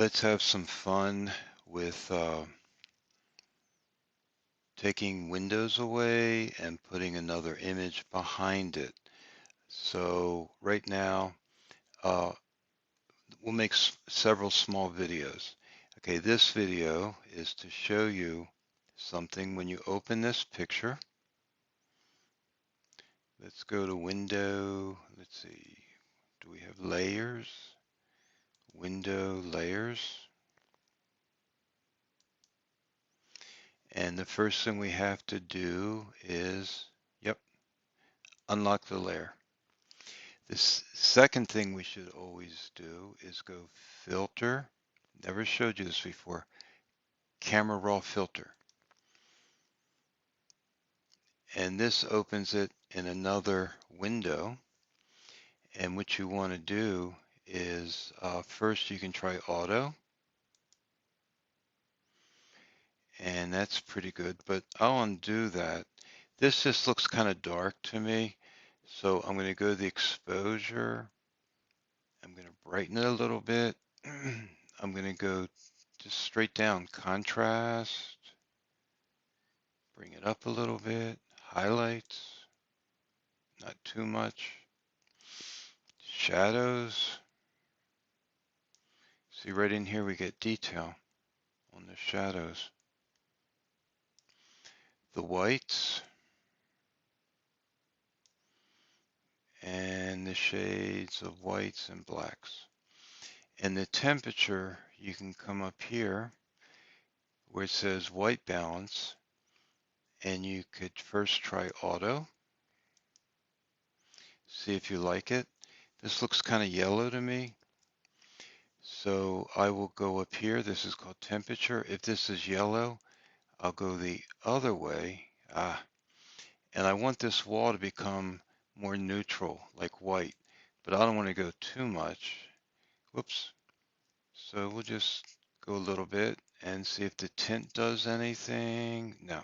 Let's have some fun with taking windows away and putting another image behind it. So right now, uh, we'll make several small videos. Okay, this video is to show you something when you open this picture. Let's go to Window. Let's see. Do we have layers? Window, layers. And the first thing we have to do is, yep, unlock the layer. The second thing we should always do is go Filter. Never showed you this before. Camera Raw Filter. And this opens it in another window. And what you want to do is first you can try Auto. And that's pretty good, but I'll undo that. This just looks kind of dark to me. So I'm going to go to the exposure. I'm going to brighten it a little bit. I'm going to go just straight down contrast, bring it up a little bit, highlights, not too much, shadows. See right in here we get detail on the shadows. The whites and the shades of whites and blacks. And the temperature, you can come up here where it says white balance, and you could first try auto. See if you like it. This looks kind of yellow to me. So I will go up here. This is called temperature. If this is yellow, I'll go the other way. And I want this wall to become more neutral, like white, but I don't want to go too much. Whoops. So we'll just go a little bit and see if the tint does anything. No.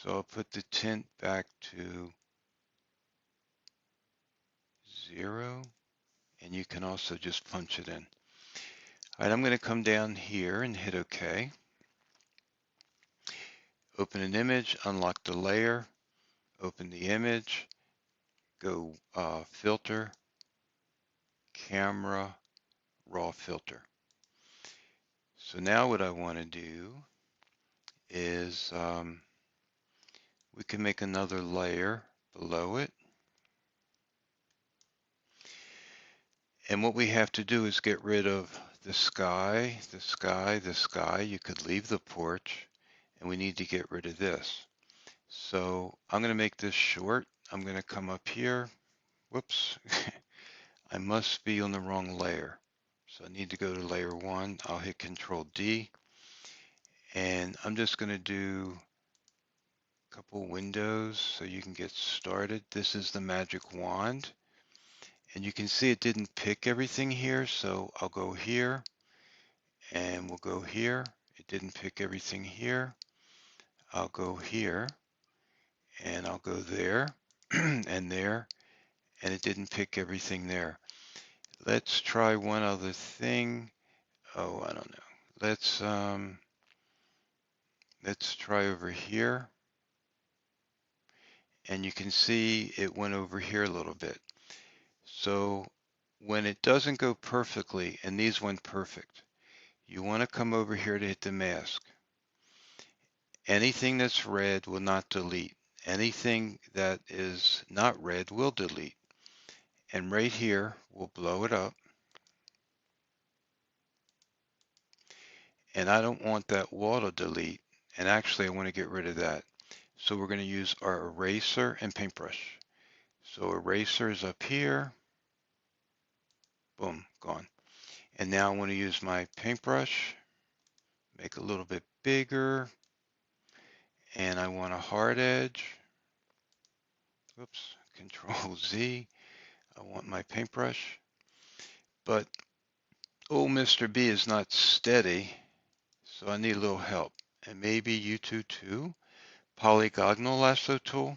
So I'll put the tint back to 0, and you can also just punch it in. All right, I'm going to come down here and hit OK. Open an image, unlock the layer, open the image, go Filter, Camera, Raw Filter. So now what I want to do is we can make another layer below it. And what we have to do is get rid of the sky, the sky, the sky. You could leave the porch, and we need to get rid of this. So I'm going to make this short. I'm going to come up here. Whoops. I must be on the wrong layer. So I need to go to layer 1. I'll hit Control D. And I'm just going to do a couple windows so you can get started. This is the magic wand. And you can see it didn't pick everything here, so I'll go here and we'll go here. It didn't pick everything here. I'll go here and I'll go there and there, and it didn't pick everything there. Let's try one other thing. Oh, I don't know. Let's try over here. And you can see it went over here a little bit. So when it doesn't go perfectly, and these went perfect, you want to come over here to hit the mask. Anything that's red will not delete. Anything that is not red will delete. And right here, we'll blow it up. And I don't want that wall to delete. And actually, I want to get rid of that. So we're going to use our eraser and paintbrush. So eraser is up here. Boom, gone. And now I want to use my paintbrush, make a little bit bigger, and I want a hard edge. Whoops, Control Z. I want my paintbrush. But old Mr. B is not steady, so I need a little help. And maybe you too. Polygonal lasso tool.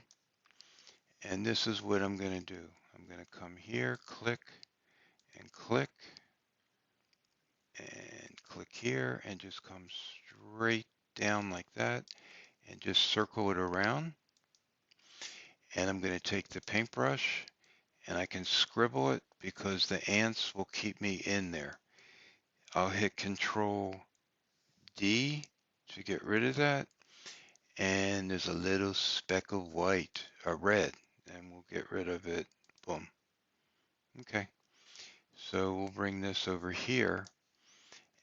And this is what I'm going to do. I'm going to come here, click, and click here and just come straight down like that and just circle it around. And I'm going to take the paintbrush and I can scribble it because the ants will keep me in there. I'll hit Control D to get rid of that. And there's a little speck of white, or red, and we'll get rid of it. Boom. Okay. So we'll bring this over here.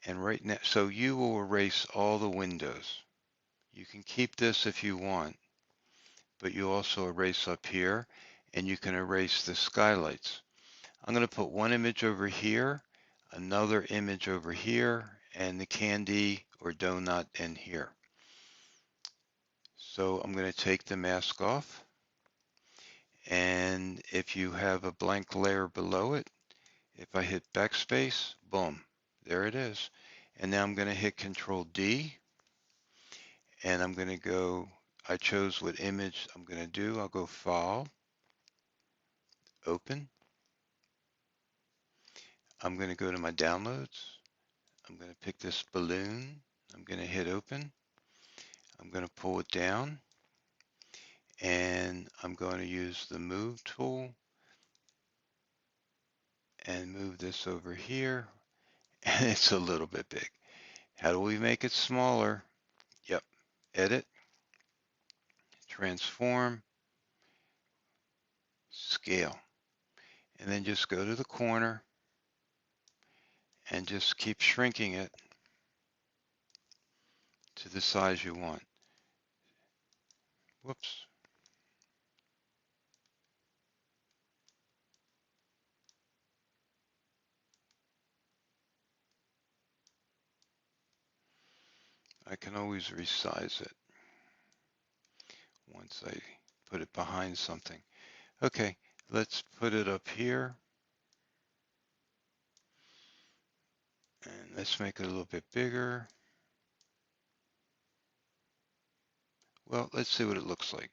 And right now, so you will erase all the windows. You can keep this if you want, but you also erase up here, and you can erase the skylights. I'm going to put one image over here, another image over here, and the candy or donut in here. So I'm going to take the mask off. And if you have a blank layer below it, if I hit backspace, boom, there it is. And now I'm going to hit Control D, and I'm going to go, I chose what image I'm going to do. I'll go File, Open. I'm going to go to my downloads. I'm going to pick this balloon. I'm going to hit Open. I'm going to pull it down, and I'm going to use the Move tool and move this over here. And it's a little bit big. How do we make it smaller? Yep, Edit, Transform, Scale. And then just go to the corner and just keep shrinking it to the size you want. Whoops. I can always resize it once I put it behind something. Okay, let's put it up here. And let's make it a little bit bigger. Well, let's see what it looks like.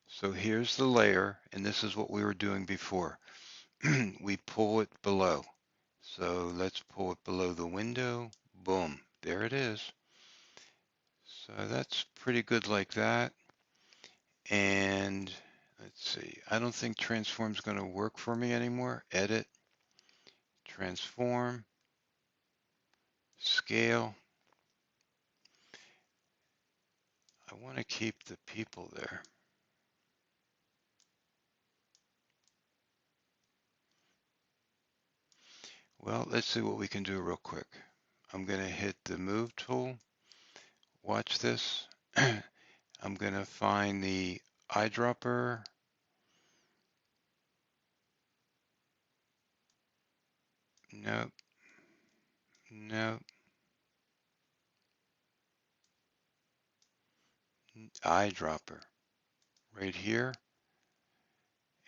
So here's the layer, and this is what we were doing before. We pull it below. So let's pull it below the window. Boom, there it is. So that's pretty good like that. And let's see, I don't think transform is going to work for me anymore. Edit, transform, scale. I want to keep the people there. Well, let's see what we can do real quick. I'm going to hit the move tool. Watch this. I'm going to find the eyedropper. Nope. Nope. Eyedropper. Right here.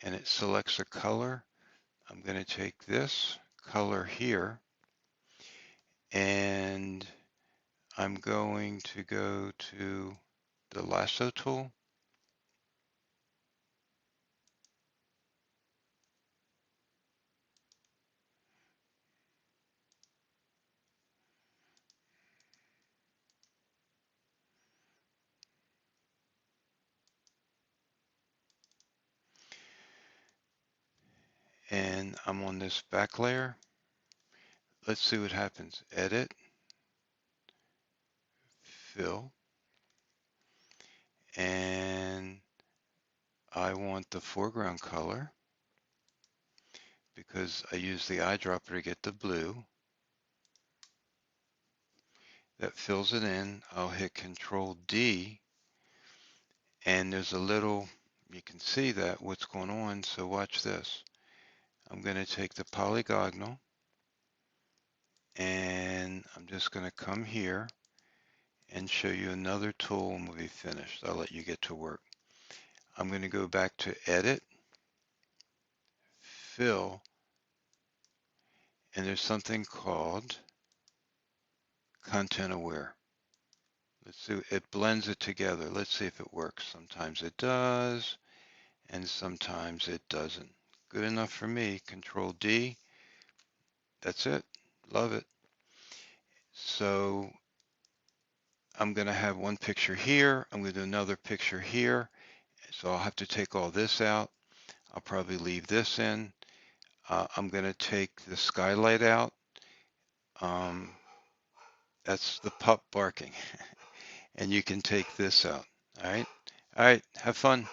And it selects a color. I'm going to take this color here and I'm going to go to the lasso tool. And I'm on this back layer. Let's see what happens. Edit, fill, and I want the foreground color because I use the eyedropper to get the blue. That fills it in. I'll hit Control D, and there's a little, you can see that what's going on. So watch this. I'm going to take the polygonal, and I'm just going to come here and show you another tool and we'll be finished. I'll let you get to work. I'm going to go back to Edit, Fill, and there's something called Content Aware. Let's see, it blends it together. Let's see if it works. Sometimes it does, and sometimes it doesn't. Good enough for me. Control D. That's it. Love it. So I'm going to have one picture here. I'm going to do another picture here. So I'll have to take all this out. I'll probably leave this in. I'm going to take the skylight out. That's the pup barking. And you can take this out. All right. All right. Have fun.